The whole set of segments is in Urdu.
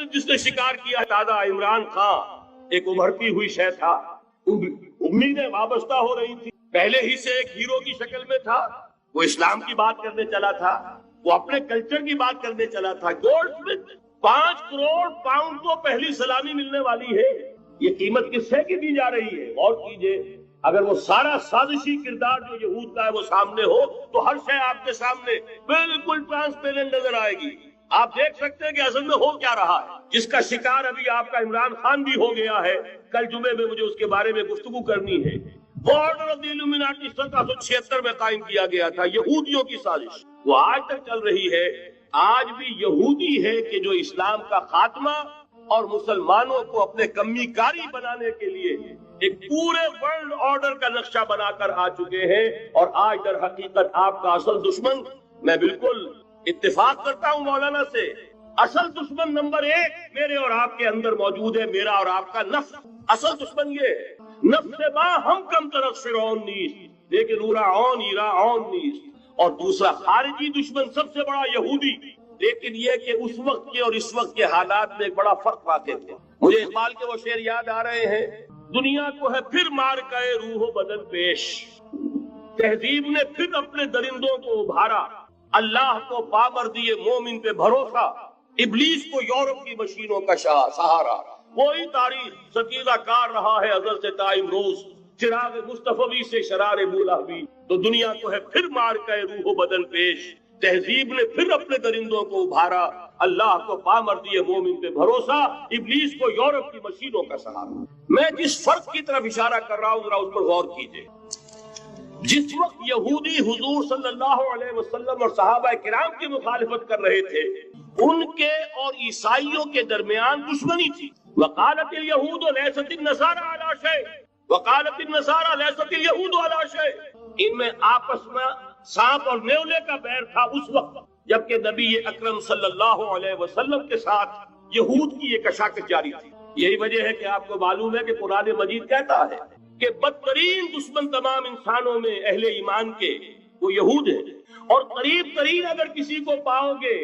میں جس نے شکار کیا دادا عمران خان ایک ابھرتی ہوئی شے تھا، امیدیں وابستہ ہو رہی تھی، پہلے ہی سے ایک ہیرو کی شکل میں تھا، وہ اسلام کی بات کرنے چلا تھا، وہ اپنے کلچر کی بات کرنے چلا تھا۔ گولڈ سمتھ 5 کروڑ پاؤنڈ کو پہلی سلامی ملنے والی ہے، یہ قیمت کس سے کی دی جا رہی ہے؟ غور کیجئے، اگر وہ سارا سازشی کردار جو یہود کا ہے وہ سامنے ہو تو ہر شے آپ کے سامنے بالکل ٹرانسپیرنٹ نظر آئے گی۔ آپ دیکھ سکتے ہیں کہ اصل میں ہو کیا رہا ہے، جس کا شکار ابھی آپ کا عمران خان بھی ہو گیا ہے۔ کل جمعے میں مجھے اس کے بارے میں گفتگو کرنی ہے۔ آرڈر آف دی الومناٹی 1776 میں قائم کیا گیا تھا، یہودیوں کی سازش، وہ آج تک چل رہی ہے۔ آج بھی یہودی ہے کہ جو اسلام کا خاتمہ اور مسلمانوں کو اپنے کمی کاری بنانے کے لیے ایک پورے ورلڈ آرڈر کا نقشہ بنا کر آ چکے ہیں، اور آج در حقیقت آپ کا اصل دشمن، میں بالکل اتفاق کرتا ہوں مولانا سے، اصل دشمن نمبر 1 میرے اور آپ کے اندر موجود ہے، میرا اور آپ کا نفس۔ اصل دشمن یہ ہے، نفس با ہم کم طرف فرعون نیست لیکن اورا اون ایرا اون نیست۔ اور دوسرا خارجی دشمن سب سے بڑا یہودی، لیکن یہ کہ اس وقت کے اور اس وقت کے حالات میں ایک بڑا فرق واقع تھے۔ مجھے اقبال کے وہ شعر یاد آ رہے ہیں، دنیا کو ہے پھر مار کے روح و بدن پیش، تہذیب نے پھر اپنے درندوں کو ابھارا، اللہ کو پامر دیے مومن پہ بھروسہ، ابلیس کو یورپ کی مشینوں کا سہارا۔ وہی تاریخ ستیزہ کار رہا ہے ازل سے تا امروز، چراغ مصطفی سے شرار بولہوی، تو دنیا کو ہے پھر مار کے روح و بدن پیش، تہذیب نے پھر اپنے درندوں کو ابھارا، اللہ کو پامر دیے مومن پہ بھروسہ، ابلیس کو یورپ کی مشینوں کا سہارا۔ میں جس فرق کی طرف اشارہ کر رہا ہوں ذرا اس پر غور کیجئے۔ جس وقت یہودی حضور صلی اللہ علیہ وسلم اور صحابہ کرام کی مخالفت کر رہے تھے، ان کے اور عیسائیوں کے درمیان دشمنی تھی۔ وقالت الیہود لیست النصارى علی شیء وقالت النصارى لیست الیہود علی شیء، ان میں آپس میں سانپ اور نیولے کا بیر تھا اس وقت، جبکہ نبی اکرم صلی اللہ علیہ وسلم کے ساتھ یہود کی یہ کشاکش جاری تھی۔ یہی وجہ ہے کہ آپ کو معلوم ہے کہ قرآن مجید کہتا ہے کہ بدترین دشمن تمام انسانوں میں اہل ایمان کے وہ یہود ہیں، اور قریب ترین اگر کسی کو پاؤ گے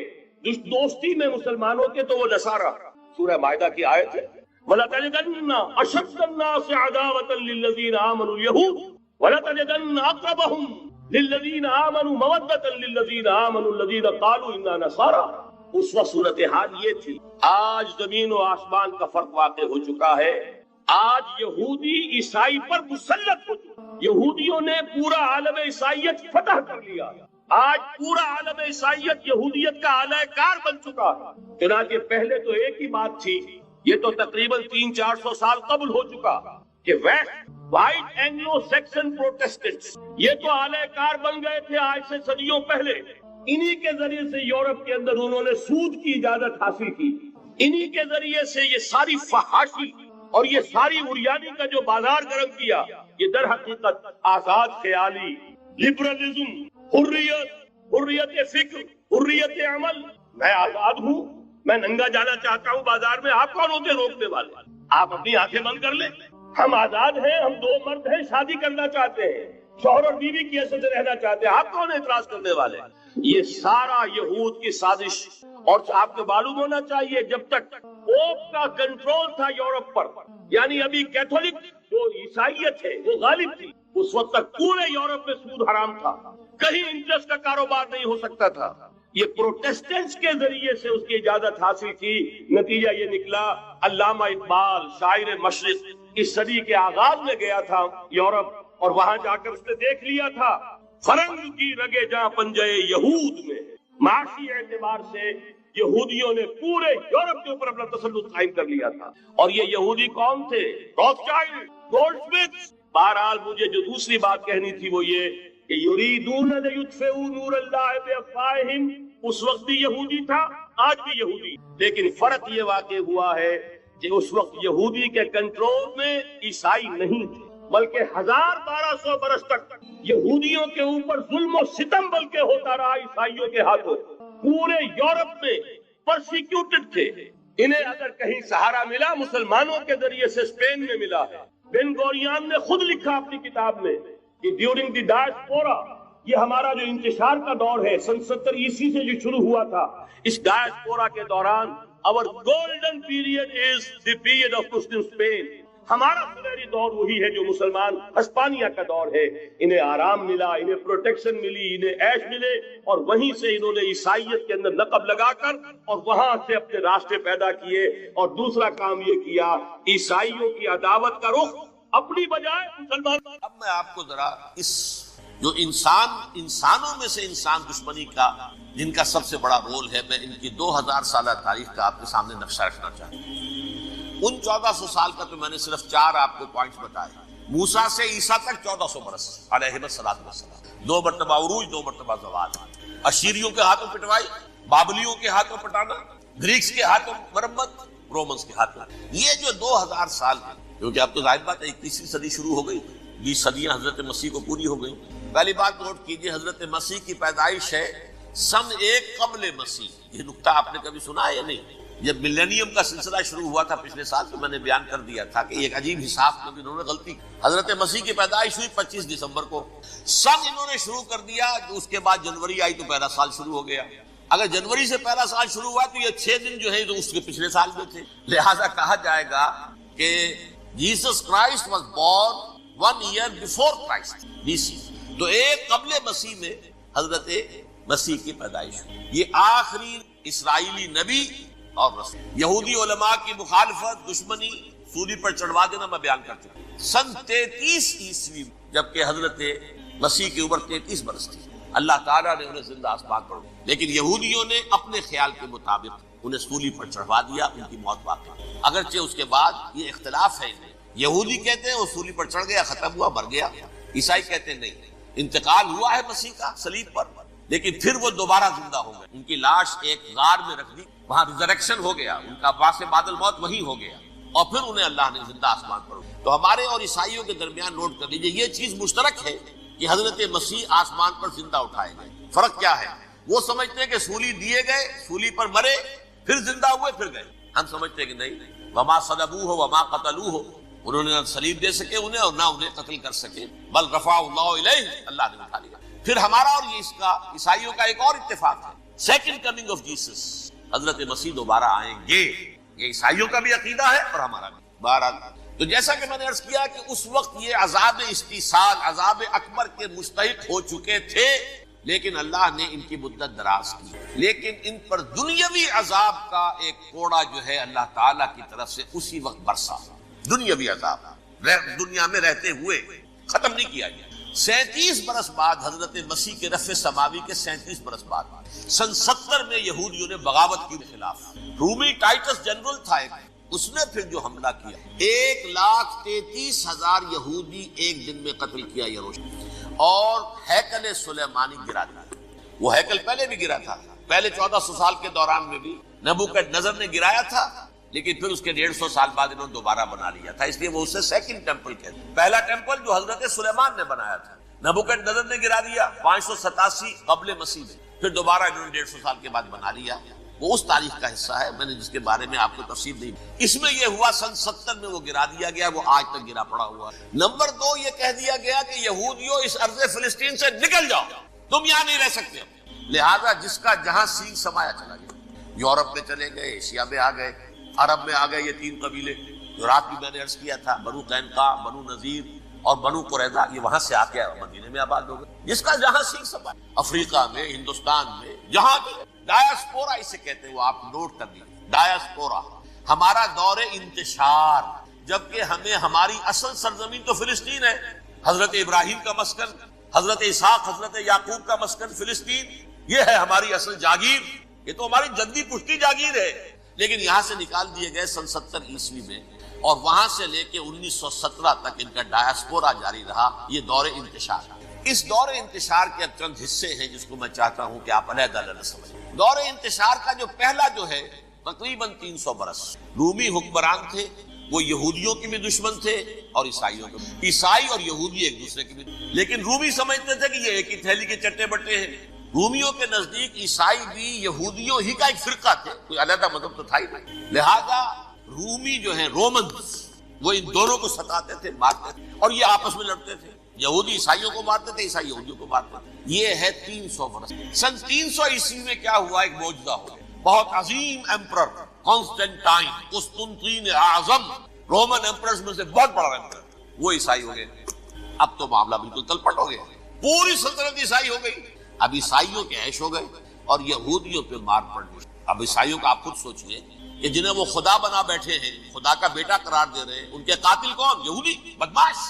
دوستی میں مسلمانوں کے تو وہ نصارہ۔ سورہ مائدہ کی آیت ہے، وَلَتَجِدَنَّ أَشَدَّ النَّاسِ عَدَاوَةً لِلَّذِينَ آمَنُوا الْيَهُودَ وَلَتَجِدَنَّ أَقْرَبَهُمْ لِلَّذِينَ آمَنُوا مَوَدَّةً لِلَّذِينَ آمَنُوا الَّذِينَ قَالُوا إِنَّا نَصَارَىٰ۔ اس وقت صورتحال یہ تھی۔ آج زمین و آسمان کا فرق واقع ہو چکا ہے۔ آج یہودی عیسائی پر مسلط ہو چکا، یہودیوں نے پورا عالم عیسائیت فتح کر لیا، آج پورا عالم عیسائیت یہودیت کا اعلی کار بن چکا ہے۔ چنانچہ پہلے تو ایک ہی بات تھی، یہ تو تقریباً 300-400 سال قبل ہو چکا، کہ west white Anglo Saxon Protestants یہ تو اعلی کار بن گئے تھے آج سے صدیوں پہلے۔ انہی کے ذریعے سے یورپ کے اندر انہوں نے سود کی اجازت حاصل کی، انہی کے ذریعے سے یہ ساری فحاشی اور یہ ساری عریانی کا جو بازار گرم کیا، یہ در حقیقت آزاد خیالی، لبرلزم، حریت فکر، حریت عمل، میں آزاد ہوں، میں ننگا جانا چاہتا ہوں بازار میں، آپ کون ہوتے روکنے والے؟ آپ اپنی آنکھیں بند کر لیں، ہم آزاد ہیں، ہم 2 مرد ہیں، شادی کرنا چاہتے ہیں، شوہر اور بیوی کی حیثیت سے رہنا چاہتے ہیں، آپ کون اعتراض کرنے والے؟ یہ سارا یہود کی سازش۔ اور آپ کو معلوم ہونا چاہیے جب تک پوپ کا کنٹرول تھا یورپ پر، یعنی ابھی کیتھولک جو عیسائیت ہے وہ غالب تھی، اس وقت تک پورے یورپ میں سود حرام تھا، کہیں انٹرسٹ کا کاروبار نہیں ہو سکتا تھا۔ یہ پروٹیسٹنٹس کے ذریعے سے اس کی اجازت حاصل کی، نتیجہ یہ نکلا، علامہ اقبال شاعر مشرق اس صدی کے آغاز میں گیا تھا یورپ، اور وہاں جا کر اس نے دیکھ لیا تھا فرنگ کی رگے جہاں پنجے یہود میں۔ معاشی اعتبار سے یہودیوں نے پورے یورپ کے اوپر اپنا تسلط قائم کر لیا تھا، اور یہ یہودی کون تھے؟ روتھشائلڈ، گولڈ سمتھ۔ بہرحال مجھے جو دوسری بات کہنی تھی وہ یہ کہ یریدون لیطفئوا نور اللہ بافواہہم، اس وقت بھی یہودی تھا، آج بھی یہودی، لیکن فرق یہ واقع ہوا ہے کہ اس وقت یہودی کے کنٹرول میں عیسائی نہیں تھے، بلکہ 1200 برس تک یہودیوں کے اوپر ظلم و ستم بلکہ ہوتا رہا عیسائیوں کے ہاتھوں۔ پورے یورپ میں پرسیکیوٹڈ تھے، انہیں اگر کہیں سہارا ملا مسلمانوں کے ذریعے سے اسپین میں ملا ہے۔ بن گوریان نے خود لکھا اپنی کتاب میں کہ ڈیورنگ دی ڈائسپورا، یہ ہمارا جو انتشار کا دور ہے سن 70 عیسوی سے جو شروع ہوا تھا، اس ڈائسپورا کے دوران Our golden period is the period of Muslim Spain. ہمارا سنہری دور وہی ہے جو مسلمان ہسپانیہ کا دور ہے. انہیں آرام ملا, انہیں پروٹیکشن ملی, انہیں عیش ملے, اور وہیں سے انہوں نے عیسائیت کے اندر نقب لگا کر اور وہاں سے اپنے راستے پیدا کیے. اور دوسرا کام یہ کیا, عیسائیوں کی عداوت کا رخ اپنی بجائے مسلمان. اب میں آپ کو ذرا اس جو انسانوں میں سے انسان دشمنی کا جن کا سب سے بڑا رول ہے, میں ان کی 2000 سالہ تاریخ کا آپ کے سامنے نقشہ رکھنا چاہتا ہوں. ان 1400 سال کا تو میں نے صرف 4 آپ کو پوائنٹس بتائے. موسیٰ سے عیسیٰ تک 1400 برس علیہ السلام. 2 مرتبہ عروج, 2 مرتبہ زوال. اشیریوں کے ہاتھوں پٹوائی, بابلیوں کے ہاتھوں پٹانا, گریکس کے ہاتھوں مرمت, رومنس کے ہاتھوں. یہ جو 2000 سال ہے, کیونکہ اب تو ظاہر بات ہے 21ویں صدی شروع ہو گئی, 20 صدیاں حضرت مسیح کو پوری ہو گئی. پہلی بات نوٹ کیجئے, حضرت مسیح کی پیدائش ہے سن 1 قبل مسیح. یہ نکتہ آپ نے کبھی سنا ہے یا نہیں؟ جب ملینیم کا سلسلہ شروع ہوا تھا پچھلے سال, تو میں نے بیان کر دیا تھا کہ ایک عجیب حساب میں انہوں نے غلطی. حضرت مسیح کی پیدائش ہوئی 25 دسمبر کو, سن انہوں نے شروع کر دیا, اس کے بعد جنوری آئی تو پہلا سال شروع ہو گیا. اگر جنوری سے پہلا سال شروع ہوا تو یہ 6 دن جو ہے تو اس کے پچھلے سال میں تھے. لہذا کہا جائے گا کہ Jesus Christ was born 1 year before Christ BC. تو 1 قبل مسیح میں حضرت مسیح کی پیدائش ہوئی. یہ آخری اسرائیلی نبی اور رسول. یہودی علماء کی مخالفت, دشمنی, سولی پر چڑھوا دینا میں بیان کر چکا. سن 33 عیسوی جبکہ حضرت مسیح کی عمر 33 برس تھی, اللہ تعالیٰ نے انہیں زندہ آسمان پر, لیکن یہودیوں نے اپنے خیال کے مطابق انہیں سولی پر چڑھوا دیا, ان کی موت واقع. اگرچہ اس کے بعد یہ اختلاف ہے, یہودی کہتے ہیں وہ سولی پر چڑھ گیا, ختم ہوا, مر گیا. عیسائی کہتے ہیں نہیں, انتقال ہوا ہے مسیح کا صلیب پر, لیکن پھر وہ دوبارہ زندہ ہو گئے. ان کی لاش ایک غار میں رکھ دی, وہاں ریزریکشن ہو گیا, ان کا باعث بعد الموت وہی ہو گیا, اور پھر انہیں اللہ نے زندہ آسمان پر. تو ہمارے اور عیسائیوں کے درمیان نوٹ کر لیجیے, یہ چیز مشترک ہے کہ حضرت مسیح آسمان پر زندہ اٹھائے گئے. فرق کیا ہے؟ وہ سمجھتے ہیں کہ سولی دیے گئے, سولی پر مرے, پھر زندہ ہوئے, پھر گئے. ہم سمجھتے ہیں کہ نہیں, وما صلبوہ وما قتلوہ, انہوں نے نہ صلیب دے سکے انہیں اور نہ انہیں قتل کر سکے, بل رفعہ اللہ الیہ, اللہ نے اٹھا لیا. پھر ہمارا اور یہ اس کا عیسائیوں کا ایک اور اتفاق ہے, سیکنڈ کمنگ آف جیسس, حضرت مسیح دوبارہ آئیں گے. یہ عیسائیوں کا بھی عقیدہ ہے اور ہمارا بھی. بہرحال تو جیسا کہ میں نے عرض کیا کہ اس وقت یہ عذاب استیصال, عذاب اکبر کے مستحق ہو چکے تھے, لیکن اللہ نے ان کی مدت دراز کی. لیکن ان پر دنیاوی عذاب کا ایک کوڑا جو ہے اللہ تعالیٰ کی طرف سے اسی وقت برسا. دنیاوی عذاب دنیا میں رہتے ہوئے ختم نہیں کیا گیا. 37 برس بعد حضرت مسیح کے رفع سماوی کے 37 برس بعد سن 70 میں یہودیوں نے بغاوت کی خلاف. رومی ٹائٹس جنرل تھا ایک, اس نے پھر جو حملہ کیا, 1,33,000 یہودی ایک دن میں قتل کیا یروشلم, اور ہیکل سلیمانی گرا دیا. وہ ہیکل پہلے بھی گرا تھا, پہلے 1400 سال کے دوران میں بھی نبوکدنضر نے گرایا تھا, لیکن پھر اس کے 150 سال بعد انہوں نے دوبارہ بنا لیا تھا, اس لیے وہ اسے سیکنڈ ٹیمپل کہتے ہیں. پہلا ٹیمپل جو حضرت سلیمان نے بنایا تھا, نبوکدنضر نے گرا دیا 587 قبل مسیح میں, پھر دوبارہ انہوں نے 150 سال کے بعد بنا لیا. وہ اس تاریخ کا حصہ ہے, میں نے جس کے بارے میں آپ کو تفصیل دی. اس میں یہ ہوا سن 70 میں وہ گرا دیا گیا, وہ آج تک گرا پڑا ہوا. نمبر 2, یہ کہہ دیا گیا کہ یہودیوں اس ارض فلسطین سے نکل جاؤ, تم یہاں نہیں رہ سکتے. لہذا جس کا جہاں سینگ سمایا چلا گیا, یورپ میں چلے گئے, ایشیا میں آ گئے, عرب میں آ گئے. یہ 3 قبیلے جو رات بھی میں نے عرض کیا تھا, بنو قینقاع, بنو نذیر اور بنو قریظہ, یہ وہاں سے آ کے مدینے میں آباد ہو گئے. جس کا جہاں سینگ سمایا, افریقہ میں, ہندوستان میں, جہاں ڈایاسپورا اسے کہتے ہیں, وہ آپ نوٹ کر دیجیے, ڈایاسپورا ہمارا دور انتشار. جبکہ ہمیں ہماری اصل سرزمین تو فلسطین ہے, حضرت ابراہیم کا مسکن, حضرت اسحاق, حضرت یعقوب کا مسکن فلسطین, یہ ہے ہماری اصل جاگیر, یہ تو ہماری جدی پشتی جاگیر ہے. لیکن یہاں سے نکال دیے گئے سن 70 عیسوی میں, اور وہاں سے لے کے 1917 تک ان کا ڈایاسپورا جاری رہا. یہ دور انتشار. اس دور انتشار کے اب چند حصے ہیں جس کو میں چاہتا ہوں کہ آپ علیحدہ علیحدہ سمجھیں. دور انتشار کا جو پہلا جو ہے تقریباً 300 برس رومی حکمران تھے, وہ یہودیوں کے بھی دشمن تھے اور عیسائیوں کے بھی. عیسائی اور یہودی ایک دوسرے کے بھی, لیکن رومی سمجھتے تھے کہ یہ ایک ہی تھیلی کے چٹے بٹے ہیں. رومیوں کے نزدیک عیسائی بھی یہودیوں ہی کا ایک فرقہ تھے, کوئی علیحدہ مذہب تو تھا ہی نہیں. لہذا رومی جو ہیں رومنز, وہ ان دونوں کو ستاتے تھے, مارتے تھے, اور یہ آپس میں لڑتے تھے. یہودی عیسائیوں کو مارتے تھے, عیسائی یہودیوں کو مارتے تھے. یہ ہے 300 برس. سن 300 عیسوی میں کیا ہوا, ایک معجزہ ہو گیا. بہت عظیم ایمپرر کانسٹینٹائن قسطنطین اعظم، رومن ایمپررز میں سے بہت بڑا ایمپرر، وہ عیسائی ہو گئے۔ اب تو معاملہ بالکل تلپٹ ہو گیا، پوری سلطنت عیسائی ہو گئی۔ اب عیسائیوں کے عیش ہو گئے اور یہودیوں پہ مار پڑ گئی۔ اب عیسائیوں کا آپ خود سوچئے کہ جنہیں وہ خدا بنا بیٹھے ہیں، خدا کا بیٹا قرار دے رہے ہیں، ان کے قاتل کون؟ یہودی بدماش۔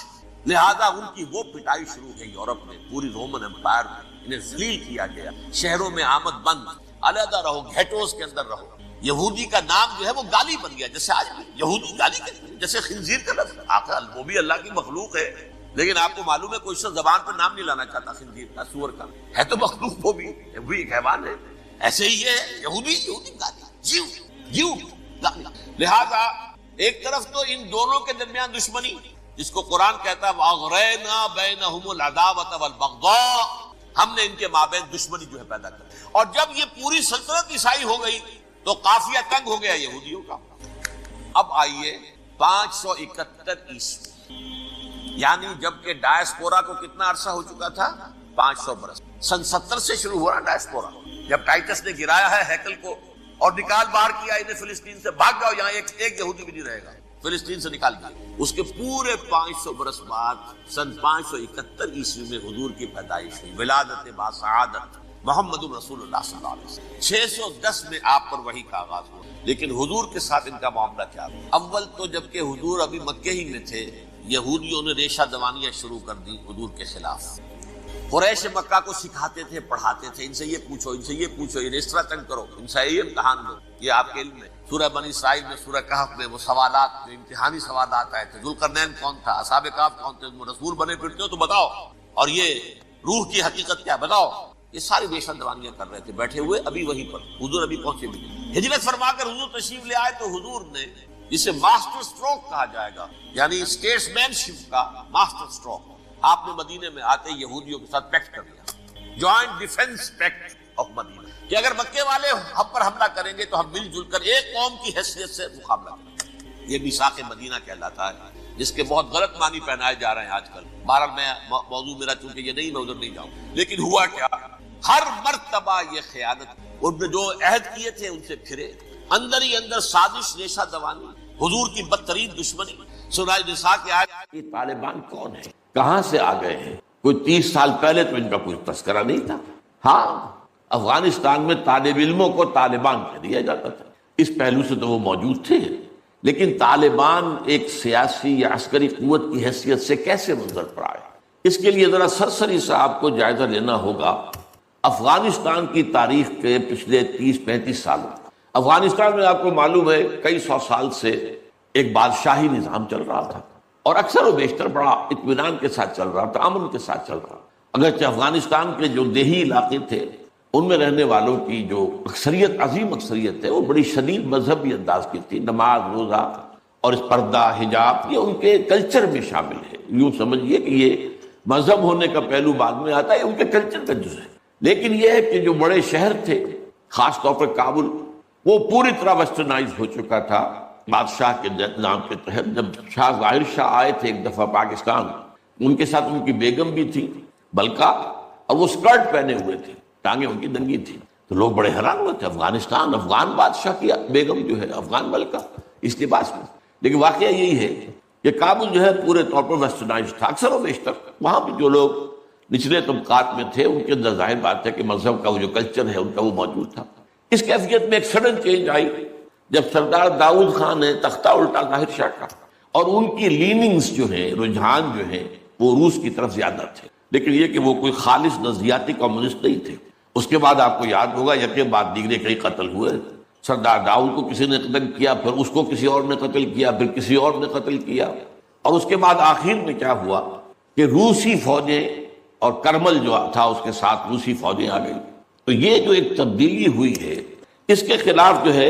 لہذا ان کی وہ پٹائی شروع ہوئی یورپ میں، پوری رومن امپائر میں انہیں ذلیل کیا گیا۔ شہروں میں آمد بند، علیحدہ رہو، گھیٹوز کے اندر رہو۔ یہودی کا نام جو ہے وہ گالی بن گیا، جیسے آج بھی یہودی گالی کہتے ہیں، جیسے خنزیر کا لفظ۔ آخر وہ بھی اللہ کی مخلوق ہے، لیکن آپ کو معلوم ہے کوئی شخص زبان پر نام نہیں لانا چاہتا خنزیر کا، سور کا، ہے تو مخلوق وہ بھی ایک حیوان ہے۔ ایسے ہی یہ یہودی گالی، جیو گالی۔ لہذا ایک طرف تو ان دونوں کے درمیان دشمنی، جس کو قرآن کہتا ہے وَأَغْرَيْنَا بَيْنَهُمُ الْعَدَاوَةَ وَالْبَغْضَاءَ، ہم نے ان کے مابین دشمنی جو ہے پیدا کر دی۔ اور جب یہ پوری سلطنت عیسائی ہو گئی تو قافیہ تنگ ہو گیا یہودیوں کا۔ اب آئیے 571 عیسوی، یعنی جبکہ ڈائسپورا کو کتنا عرصہ ہو چکا تھا؟ 500 برس۔ سن 70 سے شروع ہوا ڈائسپورا، جب ٹائٹس نے گرایا ہے ہیکل کو اور نکال باہر کیا انہیں فلسطین سے، بھاگ جاؤ یہاں ایک یہودی بھی نہیں رہے گا، فلسطین سے نکال دیا۔ اس کے پورے 500 برس بعد سن 571 عیسوی میں حضور کی پیدائش ہوئی، ولادت باسعادت محمد رسول اللہ صلی اللہ علیہ وسلم۔ 610 میں آپ پر وحی کا آغاز ہوا، لیکن حضور کے ساتھ ان کا معاملہ کیا ہوا؟ اول تو جبکہ حضور ابھی مکے ہی میں تھے، یہودیوں نے ریشہ دوانیاں شروع کر دی حضور کے خلاف۔ قریش مکہ کو سکھاتے تھے، پڑھاتے تھے، ان سے یہ پوچھو، ان سے یہ پوچھو، انہیں اس طرح تنگ کرو، ان سے یہ امتحان لو۔ یہ آپ کے علم میں سورہ بنی اسرائیل میں، سورہ کہف میں وہ سوالات، جو امتحانی سوالات آئے تھے، ذوالقرنین کون تھا، اصحاب کہف کون تھے، تم رسول بنے پھرتے ہو تو بتاؤ، اور یہ روح کی حقیقت کیا بتاؤ۔ یہ ساری ریشہ دوانیاں کر رہے تھے بیٹھے ہوئے ابھی وہیں پر، حضور ابھی پہنچے بھی نہیں۔ ہجرت فرما کر حضور تشریف لے آئے تو حضور نے جسے ماسٹر سٹروک کہا جائے گا، یعنی اسٹیٹس مین شپ کا ماسٹر سٹروک، آپ نے مدینے میں آتے یہودیوں کے ساتھ پیکٹ کر لیا، جوائنٹ ڈیفنس پیکٹ آف مدینہ، کہ اگر مکے والے ہم پر حملہ کریں گے تو ہم مل جل کر ایک قوم کی حیثیت سے مقابلہ کریں گے۔ یہ میثاق مدینہ کہلاتا ہے، جس کے بہت غلط معنی پہنائے جا رہے ہیں آج کل۔ بہرحال میں موضوع میرا چونکہ یہ نہیں، میں ادھر نہیں جاؤں، لیکن ہوا کیا، ہر مرتبہ یہ خیانت، ان نے جو عہد کیے تھے ان سے پھرے، اندر ہی اندر سازش، ریشہ دوانی، حضور کی بدترین دشمنی۔ سورہ نساء کی آیت، یہ طالبان کون ہیں، کہاں سے آ گئے ہیں؟ کوئی 30 سال پہلے تو ان کا کوئی تذکرہ نہیں تھا۔ ہاں، افغانستان میں طالب علموں کو طالبان کہہ دیا جاتا تھا، اس پہلو سے تو وہ موجود تھے، لیکن طالبان ایک سیاسی یا عسکری قوت کی حیثیت سے کیسے منظر پر آئے؟ اس کے لیے ذرا سرسری سا آپ کو جائزہ لینا ہوگا افغانستان کی تاریخ کے پچھلے 30-35 سالوں۔ افغانستان میں آپ کو معلوم ہے کئی سو سال سے ایک بادشاہی نظام چل رہا تھا، اور اکثر و بیشتر بڑا اطمینان کے ساتھ چل رہا تھا، امن کے ساتھ چل رہا۔ اگرچہ افغانستان کے جو دیہی علاقے تھے ان میں رہنے والوں کی جو اکثریت، عظیم اکثریت ہے، وہ بڑی شدید مذہبی انداز کی تھی، نماز، روزہ اور اس پردہ، حجاب، یہ ان کے کلچر میں شامل ہے۔ یوں سمجھیے کہ یہ مذہب ہونے کا پہلو بعد میں آتا ہے، ان کے کلچر کا جز ہے۔ لیکن یہ ہے کہ جو بڑے شہر تھے، خاص طور پر کابل، وہ پوری طرح ویسٹرنائز ہو چکا تھا بادشاہ کے نام کے تحت۔ جب شاہ ظاہر شاہ آئے تھے ایک دفعہ پاکستان، ان کے ساتھ ان کی بیگم بھی تھی بلکہ، اور وہ سکرٹ پہنے ہوئے تھے، ٹانگیں ان کی ننگی تھی، تو لوگ بڑے حیران ہوئے تھے، افغانستان، افغان بادشاہ کی بیگم جو ہے افغان ملکہ اس لباس میں۔ لیکن واقعہ یہی ہے کہ کابل جو ہے پورے طور پر ویسٹرنائز تھا، اکثر و بیشتر وہاں بھی جو لوگ نچلے طبقات میں تھے ان کے اندر ظاہر بات ہے کہ مذہب کا وہ جو کلچر ہے ان کا وہ موجود تھا۔ اس کیفیت میں ایک سڈن چینج آئی جب سردار داؤد خان نے تختہ الٹا ظاہر شاہ کا، اور ان کی لیننگز جو ہیں، رجحان جو ہیں، وہ روس کی طرف زیادہ تھے، لیکن یہ کہ وہ کوئی خالص نظریاتی کمیونسٹ نہیں تھے۔ اس کے بعد آپ کو یاد ہوگا یکے بعد دیگرے کئی قتل ہوئے، سردار داؤد کو کسی نے قتل کیا، پھر اس کو کسی اور نے قتل کیا، پھر کسی اور نے قتل کیا، اور اس کے بعد آخر میں کیا ہوا کہ روسی فوجیں اور کرمل جو تھا اس کے ساتھ روسی فوجیں آ گئی۔ تو یہ جو ایک تبدیلی ہوئی ہے، اس کے خلاف جو ہے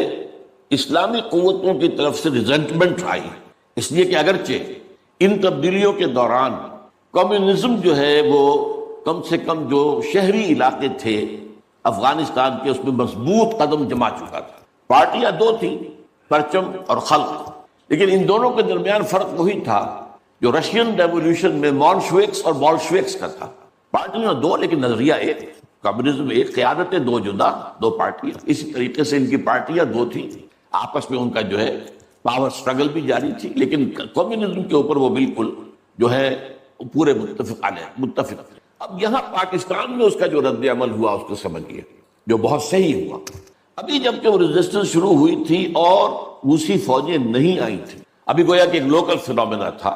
اسلامی قوتوں کی طرف سے ریزنٹمنٹ آئی، اس لیے کہ اگرچہ ان تبدیلیوں کے دوران کمیونزم جو ہے وہ کم سے کم جو شہری علاقے تھے افغانستان کے، اس میں مضبوط قدم جما چکا تھا۔ پارٹیاں دو تھیں، پرچم اور خلق، لیکن ان دونوں کے درمیان فرق وہی تھا جو رشین ریولیوشن میں مونشوکس اور بولشوکس کا تھا۔ پارٹیاں دو لیکن نظریہ ایک۔ کمیونزم ایک، قیادتیں دو جدا، دو پارٹیاں. اسی طریقے سے ان کی پارٹیاں دو تھیں، آپس میں ان کا جو ہے پاور سٹرگل بھی جاری تھی، لیکن کمیونزم کے اوپر وہ بالکل جو ہے پورے متفق. اب یہاں پاکستان میں اس کا جو رد عمل ہوا اس کو سمجھیے، جو بہت صحیح ہوا. ابھی جب کہ وہ ریزسٹنس شروع ہوئی تھی اور روسی فوجیں نہیں آئی تھیں، ابھی گویا کہ ایک لوکل فینومینا تھا،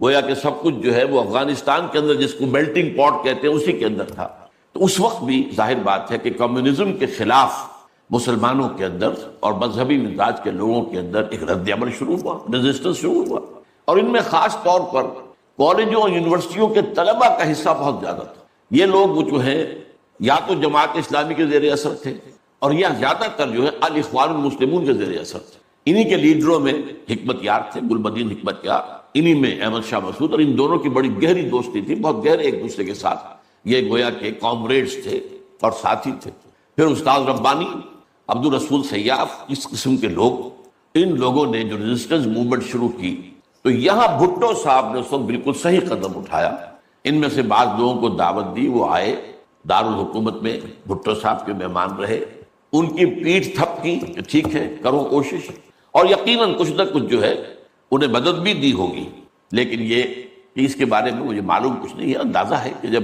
گویا کہ سب کچھ جو ہے وہ افغانستان کے اندر، جس کو میلٹنگ پاٹ کہتے ہیں، اسی کے اندر تھا. تو اس وقت بھی ظاہر بات ہے کہ کمیونزم کے خلاف مسلمانوں کے اندر اور مذہبی مزاج کے لوگوں کے اندر ایک رد عمل شروع ہوا، ریزسٹنس شروع ہوا. اور ان میں خاص طور پر کالجوں اور یونیورسٹیوں کے طلبہ کا حصہ بہت زیادہ تھا. یہ لوگ جو ہیں یا تو جماعت اسلامی کے زیر اثر تھے اور یا زیادہ تر جو ہے الاخوان المسلمون کے زیر اثر تھے. انہی کے لیڈروں میں حکمت یار تھے، گلبدین حکمت یار، انہی میں احمد شاہ مسعود، اور ان دونوں کی بڑی گہری دوستی تھی، بہت گہرے ایک دوسرے کے ساتھ یہ گویا کہ کامریڈز تھے اور ساتھی تھے. پھر استاد ربانی، عبد الرسول سیاف، اس قسم کے لوگ، ان لوگوں نے جو ریزسٹنس موومنٹ شروع کی. تو یہاں بھٹو صاحب نے اس وقت بالکل صحیح قدم اٹھایا. ان میں سے بعض لوگوں کو دعوت دی، وہ آئے دارالحکومت میں، بھٹو صاحب کے مہمان رہے، ان کی پیٹھ تھپ کی کہ ٹھیک ہے کرو کوشش، اور یقیناً کچھ نہ کچھ جو ہے انہیں مدد بھی دی ہوگی. لیکن یہ کہ اس کے بارے میں مجھے معلوم کچھ نہیں ہے. اندازہ ہے کہ جب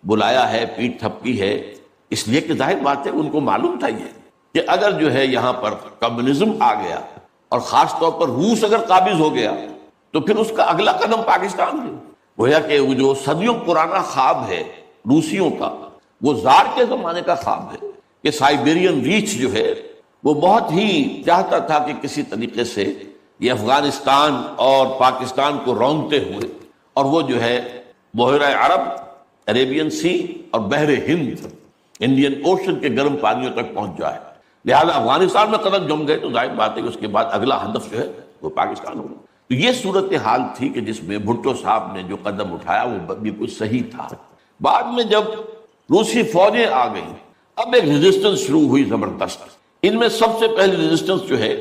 بلایا ہے، پیٹھ تھپکی ہے، اس لیے کہ ظاہر بات ہے ان کو معلوم تھا یہ کہ اگر جو ہے یہاں پر کمیونزم آ گیا اور خاص طور پر روس اگر قابض ہو گیا تو پھر اس کا اگلا قدم پاکستان ہے. گویا کہ وہ جو صدیوں پرانا خواب ہے روسیوں کا، وہ زار کے زمانے کا خواب ہے کہ سائبیرین ریچ جو ہے وہ بہت ہی چاہتا تھا کہ کسی طریقے سے یہ افغانستان اور پاکستان کو رونگتے ہوئے اور وہ جو ہے بحیرہ عرب، عریبین سی اور بحر ہند، انڈین اوشن کے گرم پانیوں تک پہنچ جائے. لہذا افغانستان میں قدم جم گئے تو ظاہر بات ہے کہ اس کے بعد اگلا ہدف جو ہے وہ پاکستان ہوگا. تو یہ صورتحال تھی کہ جس میں بھٹو صاحب نے جو قدم اٹھایا وہ بالکل صحیح تھا. بعد میں جب روسی فوجیں آ گئیں، اب ایک ریزسٹنس شروع ہوئی زبردست. ان میں سب سے پہلی ریزسٹنس جو ہے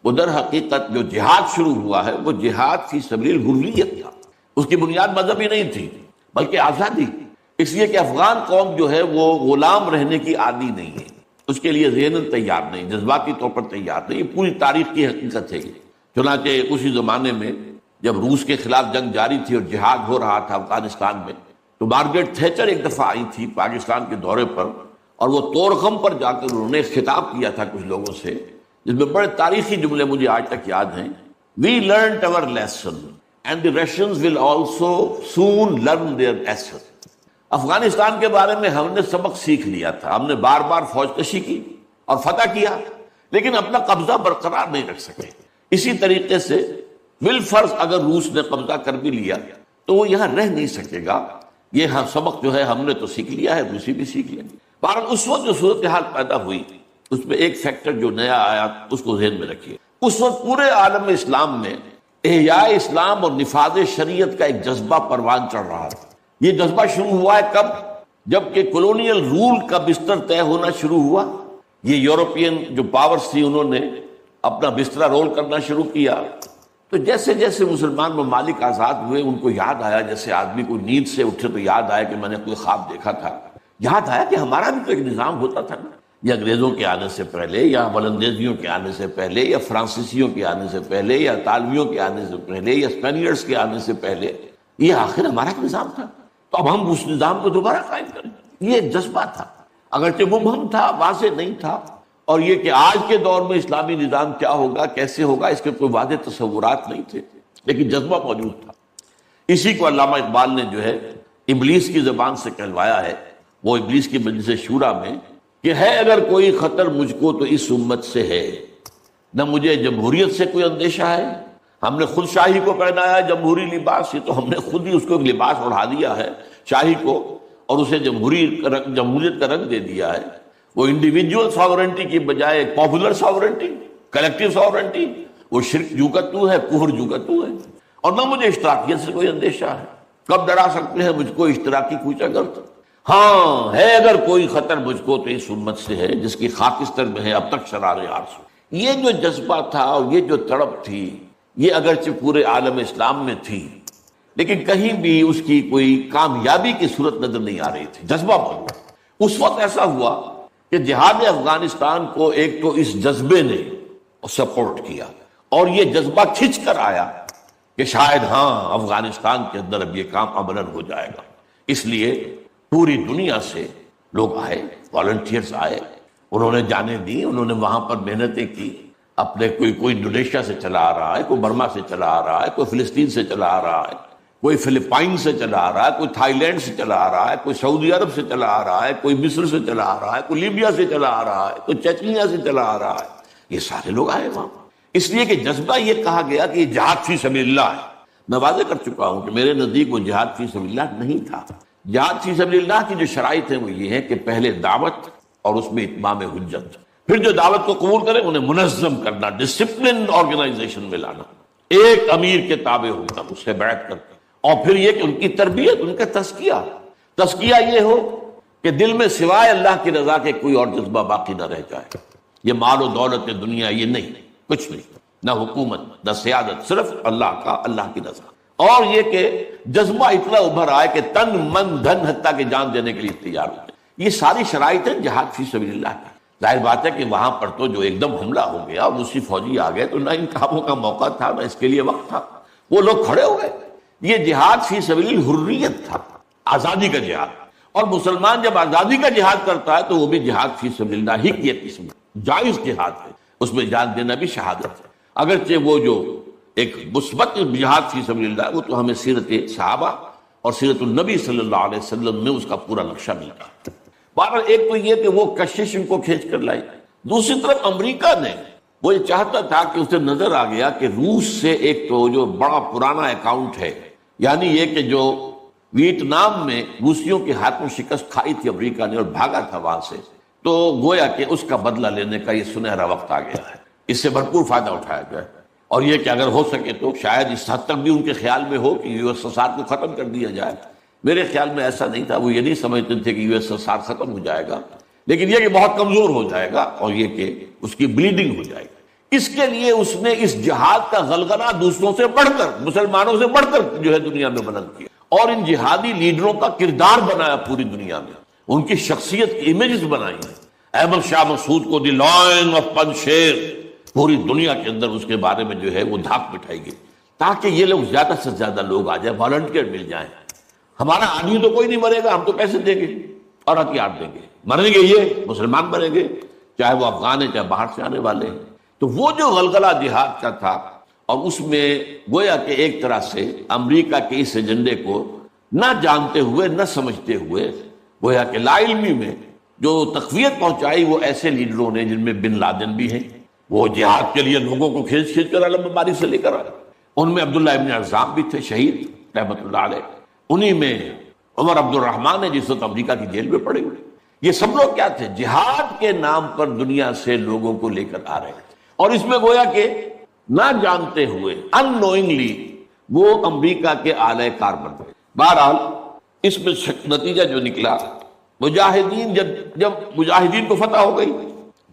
وہ در حقیقت جو جہاد شروع ہوا ہے وہ جہاد فی سبیل الحریت تھا. اس کی بنیاد مذہبی نہیں تھی بلکہ آزادی. اس لیے کہ افغان قوم جو ہے وہ غلام رہنے کی عادی نہیں ہے، اس کے لیے ذہناً تیار نہیں، جذباتی طور پر تیار نہیں. یہ پوری تاریخ کی حقیقت ہے. چنانچہ اسی زمانے میں جب روس کے خلاف جنگ جاری تھی اور جہاد ہو رہا تھا افغانستان میں، تو مارگریٹ تھیچر ایک دفعہ آئی تھی پاکستان کے دورے پر، اور وہ طورخم پر جا کر انہوں نے خطاب کیا تھا کچھ لوگوں سے، جس میں بڑے تاریخی جملے مجھے آج تک یاد ہیں. We learned our lesson and the Russians will also soon learn their lesson. Afghanistan کے بارے میں ہم نے سبق سیکھ لیا تھا. ہم نے بار بار فوج کشی کی اور فتح کیا، لیکن اپنا قبضہ برقرار نہیں رکھ سکے. اسی طریقے سے بالفرض اگر روس نے قبضہ کر بھی لیا تو وہ یہاں رہ نہیں سکے گا. یہ سبق جو ہے ہم نے تو سیکھ لیا ہے، روسی بھی سیکھ لیں گے. بہرحال اس وقت جو صورتحال پیدا ہوئی اس میں ایک فیکٹر جو نیا آیا اس کو ذہن میں رکھیے. اس وقت پورے عالم اسلام میں احیاء اسلام اور نفاذ شریعت کا ایک جذبہ پروان چڑھ رہا تھا. یہ جذبہ شروع ہوا ہے کب؟ جب کہ کولونیل رول کا بستر طے ہونا شروع ہوا. یہ یورپین جو پاورز تھی انہوں نے اپنا بستر رول کرنا شروع کیا. تو جیسے جیسے مسلمان ممالک آزاد ہوئے ان کو یاد آیا، جیسے آدمی کو نیند سے اٹھے تو یاد آیا کہ میں نے کوئی خواب دیکھا تھا، یاد آیا کہ ہمارا بھی تو ایک نظام ہوتا تھا نا. یہ انگریزوں کے آنے سے پہلے یا ولندیزیوں کے آنے سے پہلے یا فرانسیسیوں کے آنے سے پہلے یا اطالویوں کے آنے سے پہلے یا اسپینیئرز کے آنے سے پہلے یہ آخر ہمارا ایک نظام تھا. تو اب ہم اس نظام کو دوبارہ قائم کریں. یہ ایک جذبہ تھا، اگرچہ مبہم تھا، واضح نہیں تھا. اور یہ کہ آج کے دور میں اسلامی نظام کیا ہوگا، کیسے ہوگا، اس کے کوئی واضح تصورات نہیں تھے، لیکن جذبہ موجود تھا. اسی کو علامہ اقبال نے جو ہے ابلیس کی زبان سے کہلوایا ہے، وہ ابلیس کی مجلس شورا میں، کہ ہے اگر کوئی خطر مجھ کو تو اس امت سے ہے، نہ مجھے جمہوریت سے کوئی اندیشہ ہے. ہم نے خود شاہی کو پہنایا جمہوری لباس، یہ تو ہم نے خود ہی اس کو ایک لباس اڑا دیا ہے شاہی کو، اور اسے جمہوریت کا رنگ دے دیا ہے. وہ انڈیویجول ساورنٹی کی بجائے پاپولر ساورنٹی، کلیکٹیو ساورنٹی، وہ شرک جو کا تو ہے، کفر جو کا تو ہے. اور نہ مجھے اشتراکیت سے کوئی اندیشہ ہے. کب ڈرا سکتے ہیں مجھ کو اشتراکی کوچہ گرد؟ ہاں ہے اگر کوئی خطر مجھ کو تو اس امت سے ہے جس کی خاکستر میں ہے اب تک شرار آرزو. یہ جو جذبہ تھا اور یہ جو تڑپ تھی، یہ اگرچہ پورے عالم اسلام میں تھی لیکن کہیں بھی اس کی کوئی کامیابی کی صورت نظر نہیں آ رہی تھی. جذبہ موجود. اس وقت ایسا ہوا کہ جہاد افغانستان کو ایک تو اس جذبے نے سپورٹ کیا، اور یہ جذبہ کھنچ کر آیا کہ شاید ہاں افغانستان کے اندر اب یہ کام عملاً ہو جائے گا۔ اس لیے پوری دنیا سے لوگ آئے، والنٹیئرز آئے، انہوں نے جانیں دی، انہوں نے وہاں پر محنتیں کی، اپنے کوئی انڈونیشیا سے چلا آ رہا ہے، کوئی برما سے چلا آ رہا ہے، کوئی فلسطین سے چلا آ رہا ہے، کوئی فلپائن سے چلا آ رہا ہے، کوئی تھائی لینڈ سے چلا آ رہا ہے، کوئی سعودی عرب سے چلا آ رہا ہے، کوئی مصر سے چلا آ رہا ہے، کوئی لیبیا سے چلا آ رہا ہے، کوئی چچنیا سے چلا آ رہا ہے، یہ سارے لوگ آئے وہاں، اس لیے کہ جذبہ یہ کہا گیا کہ یہ جہاد فی سبیل اللہ ہے۔ میں واضح کر چکا ہوں کہ میرے نزدیک وہ جہاد فی سبیل اللہ نہیں تھا۔ جہاد فی سبیل اللہ کی جو شرائط ہیں وہ یہ ہے کہ پہلے دعوت اور اس میں اتمام حجت، پھر جو دعوت کو قبول کرے انہیں منظم کرنا، ڈسپلن آرگنائزیشن میں لانا، ایک امیر کے تابع ہونا، اس سے بیعت کرنا، اور پھر یہ کہ ان کی تربیت، ان کا تزکیہ یہ ہو کہ دل میں سوائے اللہ کی رضا کے کوئی اور جذبہ باقی نہ رہ جائے۔ یہ مال و دولت دنیا یہ نہیں، کچھ نہیں، نہ حکومت نہ سیادت، صرف اللہ کا، اللہ کی رضا، اور یہ کہ جذبہ اتنا ابھر آئے کہ تن من دھن حتیٰ کہ جان دینے کے لیے تیار ہوتے۔ یہ ساری شرائط ہیں جہاد فی سبیل اللہ کی۔ ظاہر بات ہے کہ وہاں پر تو جو ایک دم حملہ ہو گیا اور روسی فوجی آ گئے تو نہ ان کاموں کا موقع تھا نہ اس کے لیے وقت تھا، وہ لوگ کھڑے ہو گئے۔ یہ جہاد فی سبیل الحریت تھا، آزادی کا جہاد، اور مسلمان جب آزادی کا جہاد کرتا ہے تو وہ بھی جہاد فی سبیل اللہ ہی کی ایک قسم جائز جہاد ہے، اس میں جان دینا بھی شہادت ہے۔ اگرچہ وہ جو ایک مثبت جہاد فی سبیل اللہ وہ تو ہمیں سیرت صحابہ اور سیرت النبی صلی اللہ علیہ وسلم میں اس کا پورا نقشہ ملتا ہے۔ بہرحال ایک تو یہ کہ وہ کشش ان کو کھینچ کر لائی، دوسری طرف امریکہ نے وہ یہ چاہتا تھا کہ اسے نظر آ گیا کہ روس سے ایک تو جو بڑا پرانا اکاؤنٹ ہے، یعنی یہ کہ جو ویتنام میں روسیوں کے ہاتھوں شکست کھائی تھی امریکہ نے اور بھاگا تھا وہاں سے، تو گویا کہ اس کا بدلہ لینے کا یہ سنہرا وقت آ گیا ہے، اس سے بھرپور فائدہ اٹھایا جائے، اور یہ کہ اگر ہو سکے تو شاید اس حد تک بھی ان کے خیال میں ہو کہ یو ایس ایس آر کو ختم کر دیا جائے۔ میرے خیال میں ایسا نہیں تھا، وہ یہ نہیں سمجھتے تھے کہ یو ایس ایس آر ختم ہو جائے گا، لیکن یہ کہ بہت کمزور ہو جائے گا اور یہ کہ اس کی بلیڈنگ ہو جائے گی۔ اس کے لیے اس نے اس جہاد کا غلغلہ دوسروں سے بڑھ کر، مسلمانوں سے بڑھ کر جو ہے دنیا میں بلند کیا، اور ان جہادی لیڈروں کا کردار بنایا پوری دنیا میں، ان کی شخصیت کی امیجز بنائی ہیں۔ احمد شاہ مسعود کو دی لائن آف پنشیر، پوری دنیا کے اندر اس کے بارے میں جو ہے وہ دھاک بٹھائی گئی، تاکہ یہ لوگ زیادہ سے زیادہ لوگ آ جائیں، والنٹیئر مل جائیں۔ ہمارا آدمی تو کوئی نہیں مرے گا، ہم تو پیسے دیں گے اور ہتھیار دیں گے، مریں گے یہ مسلمان مریں گے، چاہے وہ افغان ہیں چاہے باہر سے آنے والے ہیں۔ تو وہ جو غلغلہ جہاد کا تھا، اور اس میں گویا کہ ایک طرح سے امریکہ کے اس ایجنڈے کو نہ جانتے ہوئے نہ سمجھتے ہوئے گویا کہ لا علمی میں جو تقویت پہنچائی وہ ایسے لیڈروں نے، جن میں بن لادن بھی ہیں، وہ جہاد کے لیے لوگوں کو کھینچ کر علم باری سے لے کر آئے، ان میں عبداللہ ابن عزام بھی تھے شہید رحمۃ اللہ علیہ، انہی میں عمر عبد الرحمن ہے جس وقت امریکہ کی جیل میں پڑے ہوئے۔ یہ سب لوگ کیا تھے؟ جہاد کے نام پر دنیا سے لوگوں کو لے کر آ رہے ہیں، اور اس میں گویا کہ نہ جانتے ہوئے ان نوئنگلی وہ امریکہ کے اعلی کار بن گئے۔ بہرحال اس میں نتیجہ جو نکلا، مجاہدین جب مجاہدین کو فتح ہو گئی،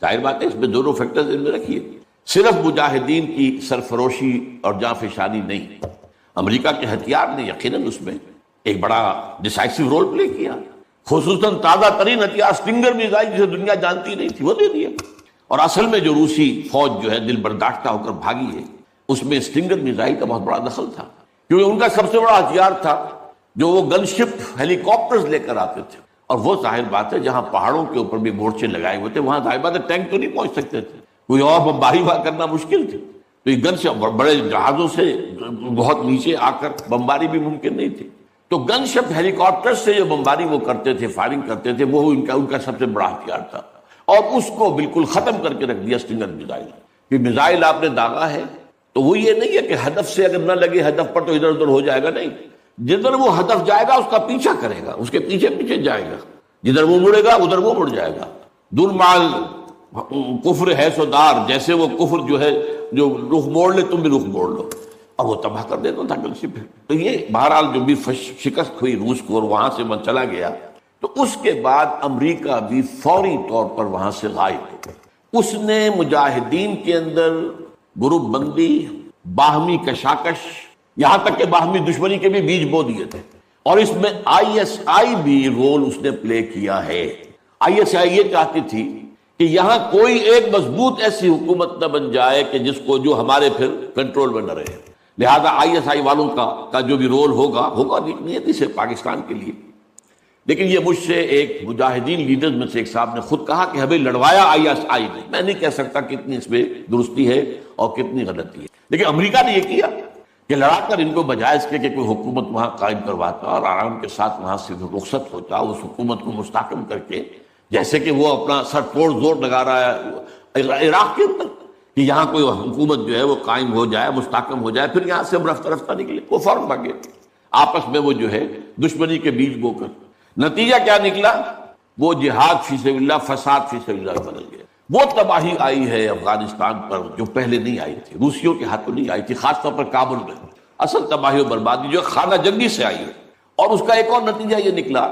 ظاہر بات ہے اس میں دونوں فیکٹرز ان میں رکھیے، صرف مجاہدین کی سرفروشی اور جاں فشانی نہیں، امریکہ کے ہتھیار نے یقیناً اس میں ایک بڑا ڈیسائسو رول پلے کیا، خصوصاً تازہ ترین ہتھیار اسٹنگر میزائل جسے دنیا جانتی نہیں تھی وہ دے دیا، اور اصل میں جو روسی فوج جو ہے دل برداشتہ ہو کر بھاگی ہے، اس میں اسٹنگر میزائل کا بہت بڑا دخل تھا، کیونکہ ان کا سب سے بڑا ہتھیار تھا جو وہ گن شپ ہیلی کاپٹرز لے کر آتے تھے، اور وہ ظاہر بات ہے جہاں پہاڑوں کے اوپر بھی مورچے لگائے ہوئے تھے وہاں ظاہر بات ہے ٹینک تو نہیں پہنچ سکتے تھے، کوئی اور بمباری وہاں کرنا مشکل تھی، تو یہ گن سے بڑے جہازوں سے بہت نیچے آ کر بمباری بھی ممکن نہیں تھی، تو گن شپ ہیلی کاپٹر سے جو بمباری وہ کرتے تھے، فائرنگ کرتے تھے، وہ ان کا سب سے بڑا ہتھیار تھا، اور اس کو بالکل ختم کر کے رکھ دیا اسٹنگر میزائل۔ کہ میزائل آپ نے داغا ہے تو وہ یہ نہیں ہے کہ ہدف سے اگر نہ لگے ہدف پر تو ادھر ادھر ہو جائے گا، نہیں، جدھر وہ ہدف جائے گا اس کا پیچھا کرے گا، اس کے پیچھے پیچھے جائے گا، جدھر وہ مڑے گا ادھر وہ مڑ جائے گا۔ دور مال کفر ہے سو دار، جیسے وہ کفر جو ہے جو رخ موڑ لے تم بھی رخ موڑ لو، اور وہ تباہ کر دیتا تھا گن شپ۔ تو یہ بہرحال جو بھی شکست ہوئی روس کو اور وہاں سے وہ چلا گیا، تو اس کے بعد امریکہ بھی فوری طور پر وہاں سے غائب ہو گیا۔ اس نے مجاہدین کے اندر گروپ بندی، باہمی کشاکش، یہاں تک کہ باہمی دشمنی کے بھی بیج بو دیے تھے، اور اس میں آئی ایس آئی بھی رول اس نے پلے کیا ہے۔ ISI یہ چاہتی تھی کہ یہاں کوئی ایک مضبوط ایسی حکومت نہ بن جائے کہ جس کو جو ہمارے پھر کنٹرول میں نہ رہے، لہذا ISI والوں کا جو بھی رول ہوگا نیتی سے پاکستان کے لیے. لیکن یہ مجھ سے ایک مجاہدین لیڈرز میں سے ایک صاحب نے خود کہا کہ ہمیں لڑوایا ISI نے. میں نہیں کہہ سکتا کتنی اس میں درستی ہے اور کتنی غلطی ہے، لیکن امریکہ نے یہ کیا کہ لڑا کر ان کو بجائے اس کے کہ کوئی حکومت وہاں قائم کرواتا اور آرام کے ساتھ وہاں سے رخصت ہوتا، اس حکومت کو مستحکم کر کے، جیسے کہ وہ اپنا سر توڑ زور لگا رہا ہے عراق کے اندر کہ یہاں کوئی حکومت جو ہے وہ قائم ہو جائے، مستحکم ہو جائے، پھر یہاں سے ہم رفتہ رفتہ نکلے. وہ فوراً بھاگے آپس میں، وہ جو ہے دشمنی کے بیج بو کر. نتیجہ کیا نکلا؟ وہ جہاد فی سبیل اللہ، فساد فی سبیل اللہ بدل گیا. وہ تباہی آئی ہے افغانستان پر جو پہلے نہیں آئی تھی، روسیوں کے ہاتھوں نہیں آئی تھی، خاص طور پر کابل میں. اصل تباہی و بربادی جو خانہ جنگی سے آئی ہے. اور اس کا ایک اور نتیجہ یہ نکلا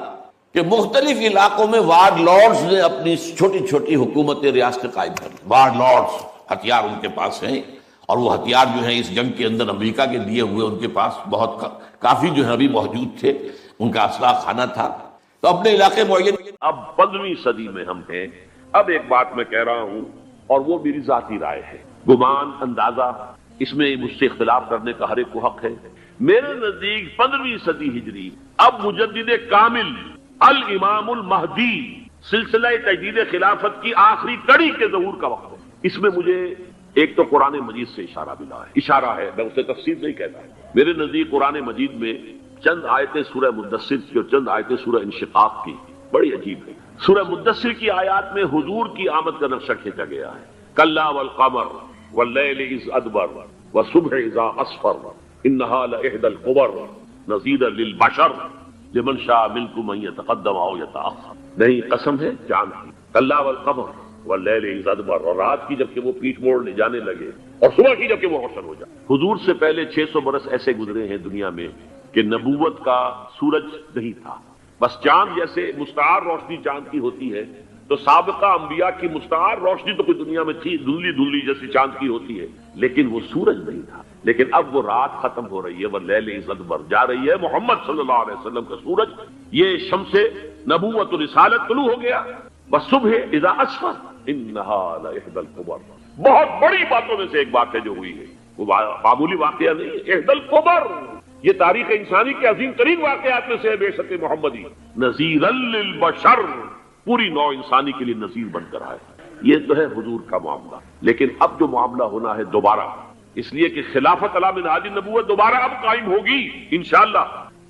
کہ مختلف علاقوں میں وارڈ لارڈز نے اپنی چھوٹی چھوٹی حکومتیں، ریاستیں قائم کر لی. وارڈ لارڈز، ہتھیار ان کے پاس ہیں، اور وہ ہتھیار جو ہیں اس جنگ کے اندر امریکہ کے دیے ہوئے ان کے پاس بہت کافی جو ہے ابھی موجود تھے، ان کا اسلحہ خانہ تھا. تو اپنے علاقے معین. اب 15ویں صدی میں ہم ہیں. اب ایک بات میں کہہ رہا ہوں اور وہ میری ذاتی رائے ہے، گمان، اندازہ، اس میں مجھ سے اختلاف کرنے کا ہر ایک کو حق ہے. میرے نزدیک 15ویں صدی ہجری اب مجدد کامل الامام المہدی سلسلہ تجدید خلافت کی آخری کڑی کے ظہور کا وقت ہے. اس میں مجھے ایک تو قرآن مجید سے اشارہ ملا ہے، اشارہ ہے، میں اسے تفسیر نہیں کہتا. میرے نزدیک قرآن مجید میں چند آیتیں سورہ مدثر کی اور چند آیتیں سورہ انشقاق کی بڑی عجیب ہے. سورہ مدثر کی آیات میں حضور کی آمد کا نقشہ کھینچا گیا ہے. کلا والقمر واللیل اذ ادبر والصبح اذا اسفر انہا لإحدى الکبر نذیرا للبشر لمن شاء منکم ان یتقدم او یتأخر. نہیں، قسم ہے چاند کی. کلا والقمر واللیل اذ ادبر، اور رات کی جب کہ وہ پیٹ موڑ لے جانے لگے، اور صبح کی جب کہ وہ روشن ہو جائے. حضور سے پہلے 600 برس ایسے گزرے ہیں دنیا میں کہ نبوت کا سورج نہیں تھا، بس چاند جیسے مستعار روشنی چاند کی ہوتی ہے، تو سابقہ انبیاء کی مستعار روشنی تو کوئی دنیا میں تھی، دھندلی دھندلی جیسی چاند کی ہوتی ہے، لیکن وہ سورج نہیں تھا. لیکن اب وہ رات ختم ہو رہی ہے، وہ لیل اذ ادبر جا رہی ہے. محمد صلی اللہ علیہ وسلم کا سورج، یہ شمس نبوت و رسالت طلوع ہو گیا. والصبح اذا اسفر انہا لإحدى الکبر. بہت بڑی باتوں میں سے ایک بات ہے جو ہوئی ہے، وہ معمولی واقعہ نہیں، احدى الکبر. یہ تاریخ انسانی کے عظیم ترین واقعات میں سے ہے بعثت محمدی. نذیرا للبشر، پوری نوع انسانی کے لیے نذیر بن کر آئے. یہ تو ہے حضور کا معاملہ. لیکن اب جو معاملہ ہونا ہے دوبارہ، اس لیے کہ خلافت علی منہاج النبوت دوبارہ اب قائم ہوگی انشاءاللہ.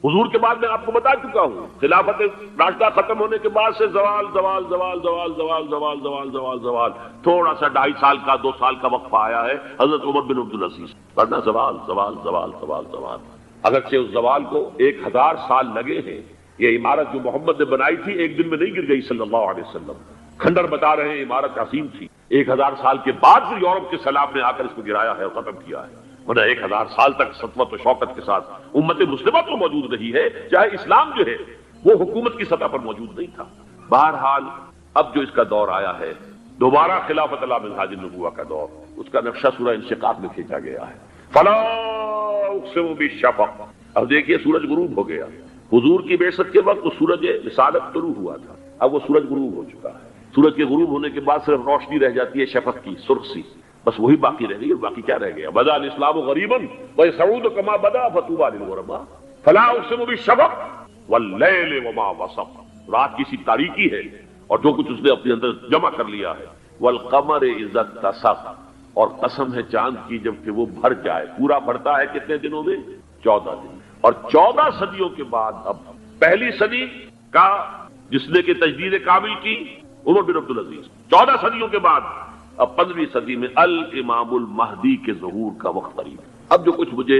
حضور کے بعد میں آپ کو بتا چکا ہوں، خلافت راشدہ ختم ہونے کے بعد سے زوال زوال زوال زوال زوال زوال زوال زوال زوال، تھوڑا سا 2.5 سال کا 2 سال کا وقفہ آیا ہے حضرت عمر بن عبدالعزیز، ورنہ زوال زوال زوال زوال زوال. اگرچہ اس زوال کو 1000 سال لگے ہیں. یہ عمارت جو محمد نے بنائی تھی ایک دن میں نہیں گر گئی صلی اللہ علیہ وسلم. کھنڈر بتا رہے ہیں عمارت عظیم تھی. 1000 سال کے بعد پھر یورپ کے سیلاب نے آ کر اس کو گرایا ہے اور ختم کیا ہے. ورنہ 1000 سال تک سطوت و شوکت کے ساتھ امت مسلمہ تو موجود رہی ہے، چاہے اسلام جو ہے وہ حکومت کی سطح پر موجود نہیں تھا. بہرحال اب جو اس کا دور آیا ہے دوبارہ خلافت علی منہاج النبوہ کا دور، اس کا نقشہ سورہ انشقاق میں کھینچا گیا ہے. فلا اقسم بالشفق. اب دیکھیے سورج غروب ہو گیا. حضور کی بعثت کے وقت تو سورج رسالت طلوع ہوا تھا، اب وہ سورج غروب ہو چکا ہے. سورج کے غروب ہونے کے بعد صرف روشنی رہ جاتی ہے شفق کی، سرخ سی، بس وہی باقی رہ گئی. اور باقی کیا رہ گیا؟ بدا الاسلام غریبا ویسعود کما بدا فطوبی للغرباء. فلا اقسم بالشفق واللیل وما وسق. رات کی سی تاریکی ہے اور جو کچھ اس نے اپنے اندر جمع کر لیا ہے. والقمر اذا اتسق. اور قسم ہے چاند کی جب کہ وہ بھر جائے. پورا بھرتا ہے کتنے دنوں میں؟ 14 دن. اور 14 صدیوں کے بعد اب پہلی صدی کا جس نے کہ تجدید کامل کی عمر بن عبدالعزیز، 14 صدیوں کے بعد اب 15ویں صدی میں الامام المہدی کے ظہور کا وقت قریب. اب جو کچھ مجھے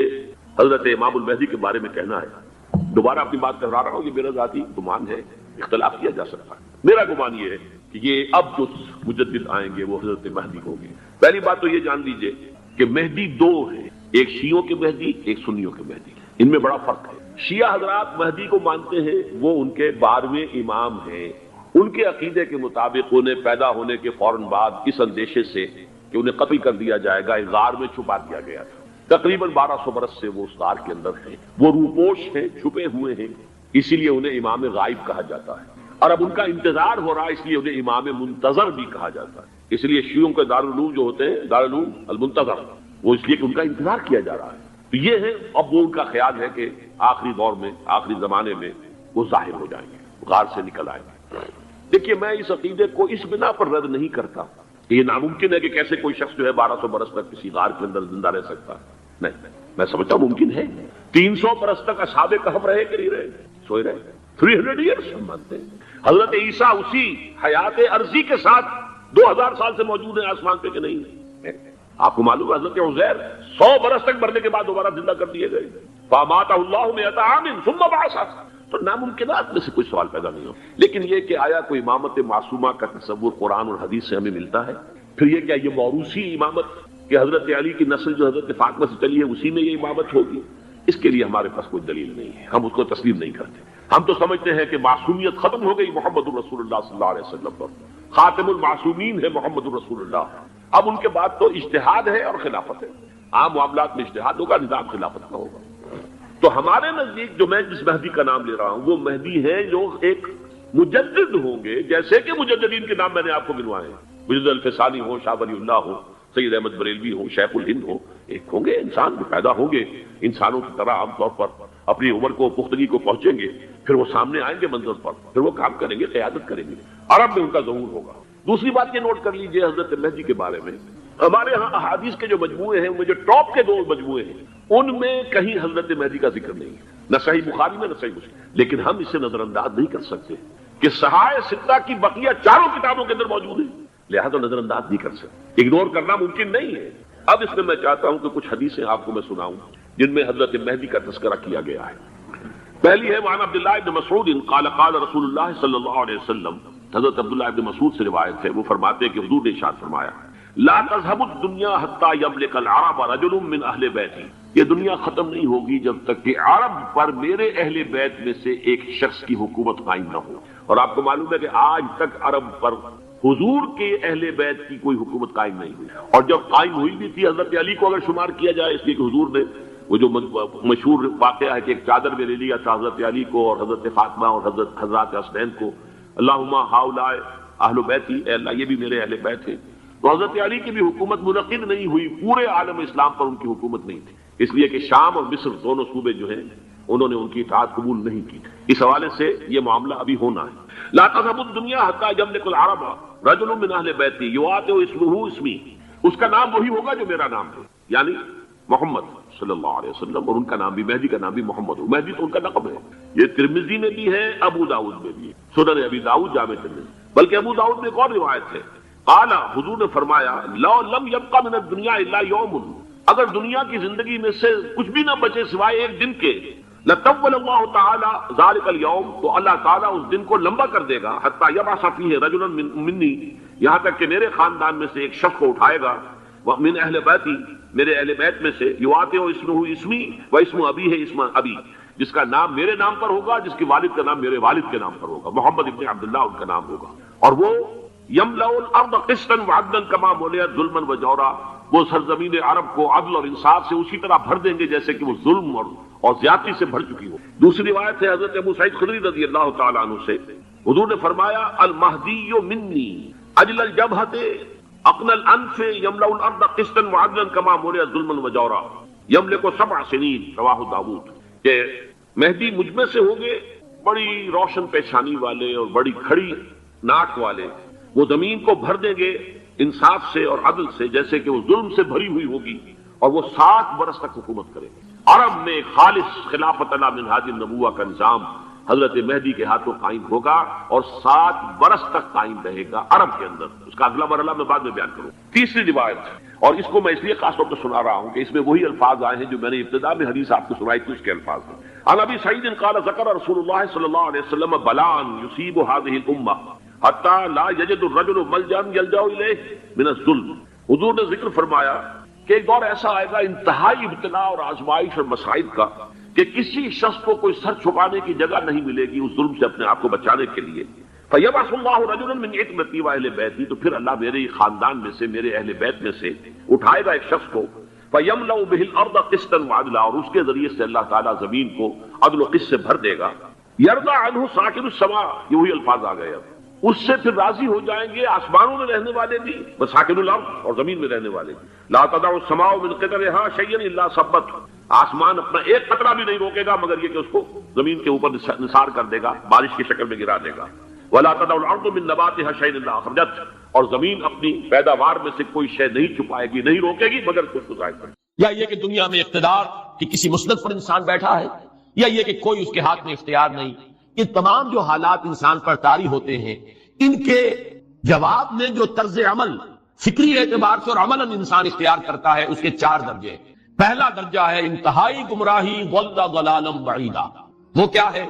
حضرت امام المہدی کے بارے میں کہنا ہے، دوبارہ اپنی بات کہہ رہا ہوں، یہ میرا ذاتی گمان ہے، اختلاف کیا جا سکتا ہے. میرا گمان یہ ہے کہ یہ اب جو مجدد آئیں گے وہ حضرت مہدی ہوں گے. پہلی بات تو یہ جان لیجئے کہ مہدی 2 ہیں، ایک شیعوں کے مہدی، ایک سنیوں کے مہدی. ان میں بڑا فرق ہے. شیعہ حضرات مہدی کو مانتے ہیں، وہ ان کے 12ویں امام ہیں. ان کے عقیدے کے مطابق انہیں پیدا ہونے کے فوراً بعد اس اندیشے سے کہ انہیں قتل کر دیا جائے گا ایک غار میں چھپا دیا گیا تھا. تقریباً 1200 برس سے وہ اس غار کے اندر ہیں. وہ روپوش ہیں، چھپے ہوئے ہیں، اسی لیے انہیں امام غائب کہا جاتا ہے. اور اب ان کا انتظار ہو رہا ہے، اس لیے انہیں امام منتظر بھی کہا جاتا ہے۔ اس لیے شیعوں کے دارالعلوم جو ہوتے ہیں دارالعلوم المنتظر، وہ اس لیے کہ ان کا انتظار کیا جا رہا ہے۔ تو یہ ہے، اب وہ ان کا خیال ہے کہ آخری دور میں، آخری زمانے میں وہ ظاہر ہو جائیں گے، غار سے نکل آئیں گے۔ دیکھیے، میں اس عقیدے کو اس بنا پر رد نہیں کرتا کہ یہ ناممکن ہے کہ کیسے کوئی شخص جو ہے 1200 برس تک کسی غار کے اندر زندہ رہ سکتا ہے۔ نہیں، میں سمجھتا ہوں ممکن ہے۔ 300 برس تک اصحاب کہف رہے کہ نہیں رہے؟ سوئے رہے۔ 300 ایئرس ہم مانتے ہیں۔ حضرت عیسیٰ اسی حیات عرضی کے ساتھ 2000 سال سے موجود ہیں آسمان پہ کہ نہیں؟ آپ کو معلوم ہے حضرت عزیر 100 برس تک مرنے کے بعد دوبارہ زندہ کر دیے گئے۔ فَأَمَاتَهُ اللَّهُ مِئَةَ عَامٍ ثُمَّ بَعَثَهُ۔ تو ناممکنات میں سے کوئی سوال پیدا نہیں ہو، لیکن یہ کہ آیا کوئی امامت معصومہ کا تصور قرآن اور حدیث سے ہمیں ملتا ہے؟ پھر یہ کیا یہ موروثی امامت کہ حضرت علی کی نسل جو حضرت فاطمہ سے چلی ہے اسی میں یہ امامت ہوگی؟ اس کے لیے ہمارے پاس کوئی دلیل نہیں ہے، ہم اس کو تسلیم نہیں کرتے۔ ہم تو سمجھتے ہیں کہ معصومیت ختم ہو گئی محمد الرسول اللہ صلی اللہ علیہ وسلم پر، خاتم المعصومین ہے محمد الرسول اللہ۔ اب ان کے بعد تو اجتہاد ہے اور خلافت ہے، عام معاملات میں اجتہاد ہوگا، نظام خلافت کا ہوگا۔ تو ہمارے نزدیک جو میں جس مہدی کا نام لے رہا ہوں وہ مہدی ہے جو ایک مجدد ہوں گے، جیسے کہ مجددین کے نام میں نے آپ کو گنوائے ہیں، مجدد الفسانی ہو، شاہ ولی اللہ ہو، سید احمد بریلوی ہو، شیخ الہند ہو، ایک ہوں گے انسان جو پیدا ہوں گے انسانوں کی طرح عام طور پر اپنی عمر کو پختگی کو پہنچیں گے، پھر وہ سامنے آئیں گے منظر پر، پھر وہ کام کریں گے، قیادت کریں گے، عرب میں ان کا ظہور ہوگا۔ دوسری بات یہ نوٹ کر لیجئے حضرت مہدی کے بارے میں، ہمارے ہاں احادیث کے جو مجموعے ہیں ان میں جو ٹاپ کے 2 مجموعے ہیں ان میں کہیں حضرت مہدی کا ذکر نہیں ہے، نہ صحیح بخاری میں نہ صحیح مسلم، لیکن ہم اسے نظر انداز نہیں کر سکتے کہ صحائح ستہ کی بقیہ 4 کتابوں کے اندر موجود ہے، لہذا نظر انداز نہیں کر سکتے، اگنور کرنا ممکن نہیں ہے۔ اب اس میں چاہتا ہوں کہ کچھ حدیثیں آپ کو میں سناؤں جن میں حضرت مہدی کا تذکرہ کیا گیا ہے۔ پہلی ہے وعن عبداللہ ابن مسعود قال قال رسول اللہ صلی اللہ علیہ وسلم، حضرت عبداللہ ابن مسعود سے روایت ہے، وہ فرماتے ہیں کہ حضور نے ارشاد فرمایا لا تذهب الدنيا حتى يملك العرب رجل من اہل بیتی، یہ دنیا ختم نہیں ہوگی جب تک کہ عرب پر میرے اہل بیت میں سے ایک شخص کی حکومت قائم نہ ہو۔ اور آپ کو معلوم ہے کہ آج تک عرب پر حضور کے اہل بیت کی کوئی حکومت قائم نہیں ہوئی، اور جب قائم ہوئی بھی تھی حضرت علی کو اگر شمار کیا جائے، اس لیے کہ حضور نے وہ جو مشہور واقعہ ہے کہ ایک چادر میں لے لیا تھا حضرت علی کو اور حضرت فاطمہ اور حضرات حسنین کو، اللہم ہؤلاء اہل بیتی، اے اللہ یہ بھی میرے اہل بیت ہیں۔ تو حضرت علی کی بھی حکومت منعقد نہیں ہوئی، پورے عالم اسلام پر ان کی حکومت نہیں تھی، اس لیے کہ شام اور مصر دونوں صوبے جو ہیں انہوں نے ان کی اطاعت قبول نہیں کی۔ اس حوالے سے یہ معاملہ ابھی ہونا ہے۔ لا تذهب الدنيا حتى يملك العرب رجل من اہل بیتی یواطئ اسمہ اسمی، اس کا نام وہی ہوگا جو میرا نام ہے، یعنی محمد صلی اللہ علیہ وسلم، اور ان کا نام بھی مہدی کا نام بھی محمد ہو۔ مہدی تو ان کا لقب ہے، یہ ترمذی میں بھی ہے، ابو داؤد میں بھی ہے، سنن ابی داؤد جامع ترمذی، بلکہ ابو داؤد میں ایک اور روایت ہے، قال حضور نے فرمایا لو لم يبقى من الدنيا الا يوم، اگر دنیا کی زندگی میں سے کچھ بھی نہ بچے سوائے ایک دن کے، لطول اللہ تعالی ذلك اليوم، تو اللہ تعالیٰ اس دن کو لمبا کر دے گا، حتى يبعث فيه رجلا مني، یہاں تک کہ میرے خاندان میں سے ایک شخص کو اٹھائے گا، من اہل بیتی، میرے اہل بیت میں سے، یواطئ اسمہ اسمی و اسم ابی ہے اسم ابی، جس کا نام میرے نام پر ہوگا، جس کے والد کا نام میرے والد کے نام پر ہوگا، محمد ابن عبداللہ ان کا نام ہوگا، اور وہ یملأ الارض قسطا وعدلا کما ملئت ظلما وجورا، وہ سرزمین عرب کو عدل اور انصاف سے اسی طرح بھر دیں گے جیسے کہ وہ ظلم اور زیادتی سے بھر چکی ہو۔ دوسری روایت ہے حضرت ابو سعید خدری رضی اللہ تعالی عنہ سے، حضور نے فرمایا المہدی منی اجل الجبہۃ اقنى الانف يملأ الارض قسطا وعدلا كما ملئت ظلما وجورا يملك 7 سنين، رواہ داؤد، کہ مہدی مجھ میں سے ہوں گے بڑی روشن پیشانی والے اور بڑی کھڑی ناک والے، وہ زمین کو بھر دیں گے انصاف سے اور عدل سے جیسے کہ وہ ظلم سے بھری ہوئی ہوگی، اور وہ 7 برس تک حکومت کرے گے۔ عرب میں خالص خلافت علی منہاج النبوہ کا نظام حضرت مہدی کے ہاتھوں قائم ہوگا اور 7 برس تک قائم رہے گا عرب کے اندر، اس کا اگلا مرحلہ میں بعد میں بیان کروں۔ تیسری روایت، اور اس کو میں اس لیے خاص طور پر سنا رہا ہوں کہ اس میں وہی الفاظ آئے ہیں جو میں نے ابتدا میں حدیث آپ کو سنائی تھی، اس کے الفاظ ہیں۔ عن ابی سعید قال ذکر رسول اللہ صلی اللہ علیہ وسلم بلاء یصیب هذه الامہ حتی لا یجد الرجل ملجا یلجا الیہ من الظلم، حضور نے ذکر فرمایا کہ ایک دور ایسا آئے گا انتہائی ابتلاء اور آزمائش اور مصائب کا کہ کسی شخص کو کوئی سر چھپانے کی جگہ نہیں ملے گی اس ظلم سے اپنے آپ کو بچانے کے لیے۔ فَيَبْعَثُ اللَّهُ رَجُلًا مِنْ عِتْرَتِي وَأَهْلِ بَيْتِي، تو پھر اللہ میرے خاندان میں سے، میرے اہل بیت میں سے اٹھائے گا ایک شخص کو، فَيَمْلَأُ بِهِ الْأَرْضَ قِسْطًا وَعَدْلًا، اور اس کے ذریعے سے اللہ تعالیٰ زمین کو عدل و قسط سے بھر دے گا، یرضا عنہ ساکن السماء، یہ وہی الفاظ آ گئے اب، اس سے پھر راضی ہو جائیں گے آسمانوں میں رہنے والے بھی، وساکن الارض، اور زمین میں رہنے والے بھی۔ لا تدع السماء من قطرها شيئا الا ثبت، آسمان اپنا ایک قطرہ بھی نہیں روکے گا مگر یہ کہ اس کو زمین کے اوپر نثار کر دے گا، بارش کی شکل میں گرا دے گا۔ ولا تدع الارض من نباتها شيئا الا اخرجت، اور زمین اپنی پیداوار میں سے کوئی شے نہیں چھپائے گی، نہیں روکے گی مگر کچھ تو ظاہر کرے گی۔ یا یہ کہ دنیا میں اقتدار کہ کسی مسند پر انسان بیٹھا ہے، یا یہ کہ کوئی اس کے ہاتھ میں اختیار نہیں، یہ تمام جو حالات انسان پر طاری ہوتے ہیں، ان کے جواب میں جو طرز عمل فکری اعتبار سے اور عملاً انسان اختیار کرتا ہے، اس کے 4 درجے۔ پہلا درجہ ہے انتہائی گمراہی، ضل ضلالا بعیدا۔ وہ کیا ہے؟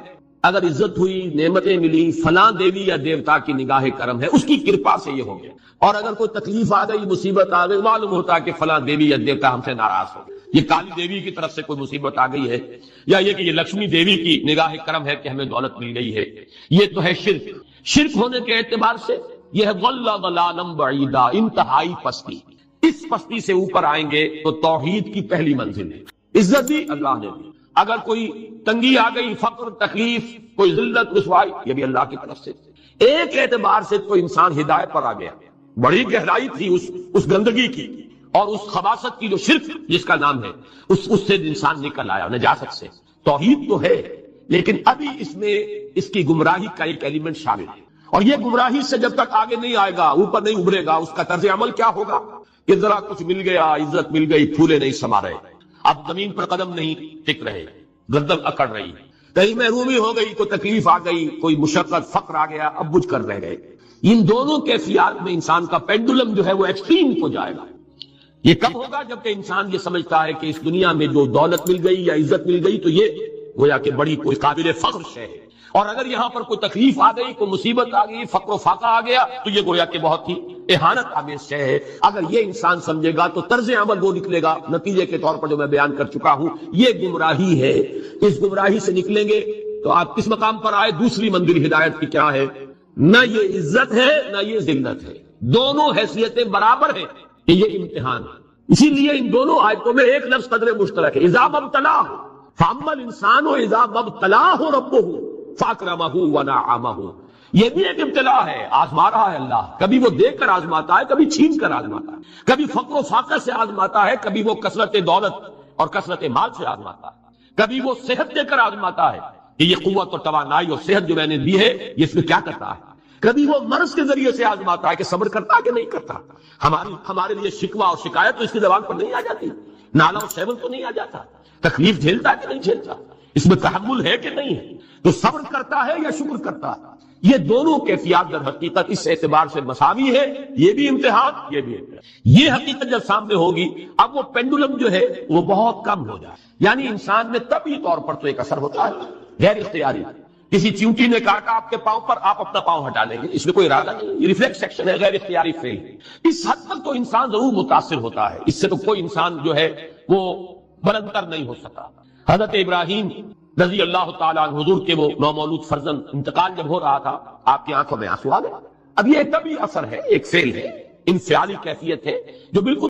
اگر عزت ہوئی، نعمتیں ملی، فلاں دیوی یا دیوتا کی نگاہ کرم ہے، اس کی کرپا سے یہ ہو گیا، اور اگر کوئی تکلیف آ گئی، مصیبت آ گئی، معلوم ہوتا ہے کہ فلاں دیوی یا دیوتا ہم سے ناراض ہو، یہ کالی دیوی کی طرف سے کوئی مصیبت آ گئی ہے، یا یہ کہ یہ لکشمی دیوی کی نگاہ کرم ہے کہ ہمیں دولت مل گئی ہے۔ یہ تو ہے شرک۔ شرک ہونے کے اعتبار سے یہ ہے ضل ضلالا بعیدا، انتہائی پستی۔ اس پستی سے اوپر آئیں گے تو توحید کی پہلی منزل ہے۔ عزت دی اللہ نے دی، اگر کوئی تنگی آ گئی، فقر، تکلیف، کوئی ذلت، رسوائی، یہ بھی اللہ کی طرف سے۔ ایک اعتبار سے تو انسان ہدایت پر آ گیا، بڑی گہرائی تھی اس گندگی کی اور اس خباثت کی جو شرک جس کا نام ہے، اس سے انسان نکل آیا نجاست سے۔ توحید تو ہے لیکن ابھی اس میں اس کی گمراہی کا ایک ایلیمنٹ شامل ہے، اور یہ گمراہی سے جب تک آگے نہیں آئے گا، اوپر نہیں ابھرے گا، اس کا طرز عمل کیا ہوگا کہ ذرا کچھ مل گیا، عزت مل گئی، پھولے نہیں سما رہے، اب زمین پر قدم نہیں ٹک رہے، گردن اکڑ رہی، کہیں محرومی ہو گئی، کوئی تکلیف آ گئی، کوئی مشقت، فقر آ گیا، اب بجھ کر رہ گئے۔ ان دونوں کیفیات میں انسان کا پینڈولم جو ہے وہ ایکسٹریم کو جائے گا۔ یہ کب ہوگا؟ جبکہ انسان یہ سمجھتا ہے کہ اس دنیا میں جو دولت مل گئی یا عزت مل گئی تو یہ گویا کہ بڑی کوئی قابل فخر شے ہے، اور اگر یہاں پر کوئی تکلیف آ گئی، کوئی مصیبت آ گئی، فقر و فاقہ آ گیا تو یہ گویا کہ بہت ہی اہانت آمیز شے ہے۔ اگر یہ انسان سمجھے گا تو طرز عمل وہ نکلے گا، نتیجے کے طور پر جو میں بیان کر چکا ہوں، یہ گمراہی ہے۔ اس گمراہی سے نکلیں گے تو آپ کس مقام پر آئے؟ دوسری منزل ہدایت کی کیا ہے؟ نہ یہ عزت ہے نہ یہ ذلت ہے، دونوں حیثیتیں برابر ہیں، کہ یہ امتحان ہے۔ اسی لیے ان دونوں آیتوں میں ایک لفظ قدر مشترک ہے، اذا مبتلاہ فاما الانسان اذا مبتلاہ ربہ فاکرمہ ونعمہ۔ یہ بھی ایک ابتلا ہے، آزما رہا ہے اللہ، کبھی وہ دے کر آزماتا ہے، کبھی چھین کر آزماتا ہے، کبھی فقر و فاقہ سے آزماتا ہے، کبھی وہ کثرت دولت اور کثرت مال سے آزماتا ہے، کبھی وہ صحت دے کر آزماتا ہے کہ یہ قوت اور توانائی اور صحت جو میں نے دی ہے یہ اس میں کیا کرتا ہے، کبھی وہ مرض کے ذریعے سے آزماتا ہے کہ صبر کرتا ہے کہ نہیں کرتا۔ ہمارے لیے شکوہ اور شکایت تو اس کی زبان پر نہیں آ جاتی، نالا اور سیون تو نہیں آ جاتا، تکلیف جھیلتا ہے کہ نہیں جھیلتا، اس میں تحمل ہے کہ نہیں ہے، تو صبر کرتا ہے یا شکر کرتا ہے۔ یہ دونوں کیفیات در حقیقت اس اعتبار سے مساوی ہے، یہ بھی امتحان، یہ بھی امتحان۔ یہ حقیقت جب سامنے ہوگی اب وہ پینڈولم جو ہے وہ بہت کم ہو جائے، یعنی انسان میں طبعی طور پر تو ایک اثر ہوتا ہے غیر اختیاری، کسی چیونٹی نے کاٹا آپ کے پاؤں پر، آپ اپنا پاؤں ہٹا لیں گے، اس میں کوئی ارادہ نہیں، یہ ریفلیکس ایکشن ہے، غیر اختیاری فیل۔ اس حد تک تو انسان ضرور متاثر ہوتا ہے، اس سے تو کوئی انسان جو ہے وہ بلندتر نہیں ہو سکا۔ حضرت ابراہیم رضی اللہ تعالیٰ عنہ حضور کے وہ نومولود فرزند انتقال جب ہو رہا تھا، آپ کی آنکھوں میں آنسو آ گئے۔ اب یہ طبعی اثر ہے، ایک فیل ہے، انفعالی کیفیت ہے جو بالکل